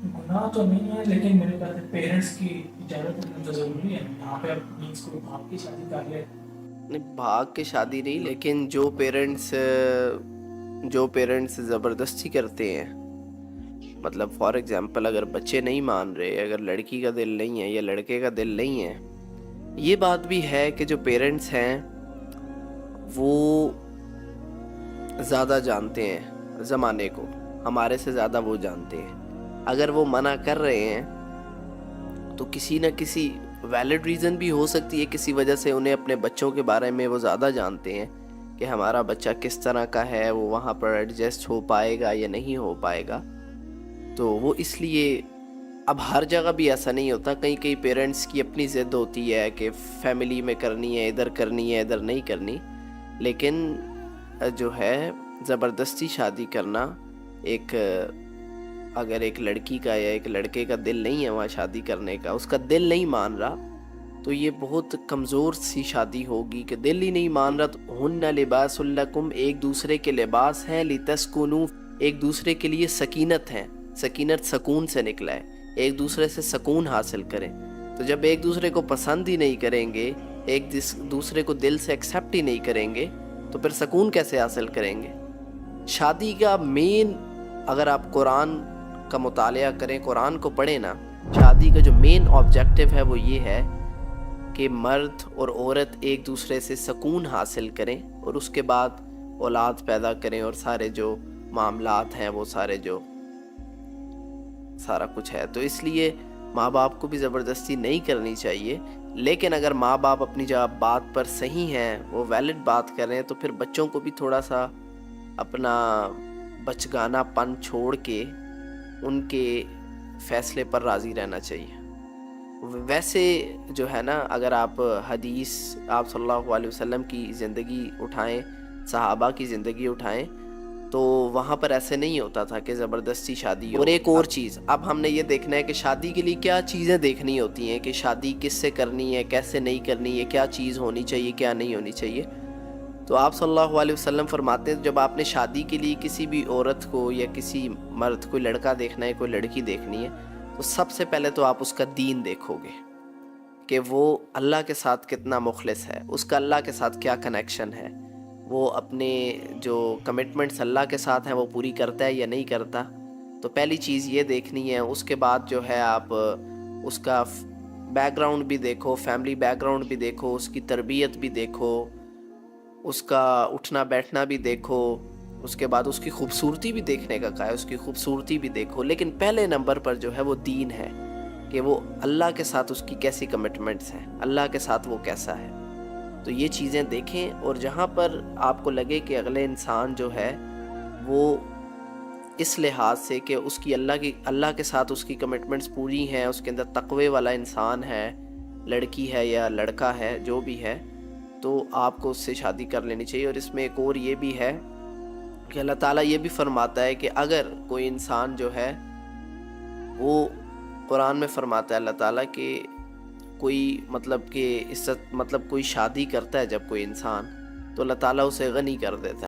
गुनाह तो नहीं है, लेकिन मेरे ख्याल से पेरेंट्स की इजाज़त लेना तो ज़रूरी है। यहाँ पे आप मीन्स कोई आपकी शादी कर ले। नहीं, भाग के शादी नहीं, लेकिन जो पेरेंट्स ज़बरदस्ती करते हैं, मतलब फॉर एग्जांपल अगर बच्चे नहीं मान रहे, अगर लड़की का दिल नहीं है या लड़के का दिल नहीं है, ये बात भी है कि जो पेरेंट्स हैं वो ज़्यादा जानते हैं ज़माने को, हमारे से ज़्यादा वो जानते हैं। अगर वो मना कर रहे हैं तो किसी न किसी वैलिड रीज़न भी हो सकती है, किसी वजह से उन्हें अपने बच्चों के बारे में वो ज़्यादा जानते हैं कि हमारा बच्चा किस तरह का है, वो वहाँ पर एडजस्ट हो पाएगा या नहीं हो पाएगा। तो वो इसलिए, अब हर जगह भी ऐसा नहीं होता, कई कई पेरेंट्स की अपनी ज़िद होती है कि फैमिली में करनी है, इधर नहीं करनी। लेकिन जो है ज़बरदस्ती शादी करना, अगर एक लड़की का या एक लड़के का दिल नहीं है वहाँ शादी करने का, उसका दिल नहीं मान रहा, तो ये बहुत कमज़ोर सी शादी होगी कि दिल ही नहीं मान रहा। तो हुन्ना लिबासुल लकुम, एक दूसरे के लिबास हैं, लितस्कुनू, एक दूसरे के लिए सकीनत है। सकीनत सकून से निकला है, एक दूसरे से सकून हासिल करें। तो जब एक दूसरे को पसंद ही नहीं करेंगे, एक दूसरे को दिल से एक्सेप्ट ही नहीं करेंगे, तो फिर सकून कैसे हासिल करेंगे? शादी का मेन, अगर आप कुरान का मुतालिया करें, कुरान को पढ़ें ना, शादी का जो मेन ऑब्जेक्टिव है वो ये है कि मर्द और औरत एक दूसरे से सकून हासिल करें और उसके बाद औलाद पैदा करें, और सारे जो मामलात हैं वो सारा कुछ है। तो इसलिए माँ बाप को भी ज़बरदस्ती नहीं करनी चाहिए। लेकिन अगर माँ बाप अपनी जगह बात पर सही हैं, वो वैलिड बात कर रहे हैं, तो फिर बच्चों को भी थोड़ा सा अपना बचगानापन छोड़ के उनके फ़ैसले पर राज़ी रहना चाहिए। वैसे जो है ना, अगर आप हदीस, आप सल्लल्लाहु अलैहि वसल्लम की ज़िंदगी उठाएं, सहाबा की ज़िंदगी उठाएं, तो वहाँ पर ऐसे नहीं होता था कि ज़बरदस्ती शादी हो। और एक और चीज़, अब हमने ये देखना है कि शादी के लिए क्या चीज़ें देखनी होती हैं, कि शादी किससे करनी है, कैसे नहीं करनी है, क्या चीज़ होनी चाहिए, क्या नहीं होनी चाहिए। तो आप सल्लल्लाहु अलैहि वसल्लम फरमाते हैं, जब आपने शादी के लिए किसी भी औरत को या किसी मर्द, कोई लड़का देखना है, कोई लड़की देखनी है, तो सबसे पहले तो आप उसका दीन देखोगे कि वो अल्लाह के साथ कितना मुखलिस है, उसका अल्लाह के साथ क्या कनेक्शन है, वो अपने जो कमिटमेंट्स अल्लाह के साथ हैं वो पूरी करता है या नहीं करता। तो पहली चीज़ ये देखनी है। उसके बाद जो है आप उसका बैकग्राउंड भी देखो, फैमिली बैकग्राउंड भी देखो, उसकी तरबियत भी देखो, उसका उठना बैठना भी देखो। उसके बाद उसकी खूबसूरती भी देखने का कहा है, उसकी खूबसूरती भी देखो। लेकिन पहले नंबर पर जो है वो दीन है, कि वो अल्लाह के साथ उसकी कैसी कमिटमेंट्स हैं, अल्लाह के साथ वो कैसा है। तो ये चीज़ें देखें, और जहाँ पर आपको लगे कि अगले इंसान जो है वो इस लिहाज से कि उसकी अल्लाह के साथ उसकी कमिटमेंट्स पूरी हैं, उसके अंदर तक़वे वाला इंसान है, लड़की है या लड़का है, जो भी है, तो आपको उससे शादी कर लेनी चाहिए। और इसमें एक और ये भी है कि अल्लाह ताला ये भी फरमाता है कि अगर कोई इंसान जो है वो, कुरान में फरमाता है अल्लाह ताला कि कोई मतलब कि इज्जत, मतलब कोई शादी करता है जब कोई इंसान, तो अल्लाह ताला उसे गनी कर देता है।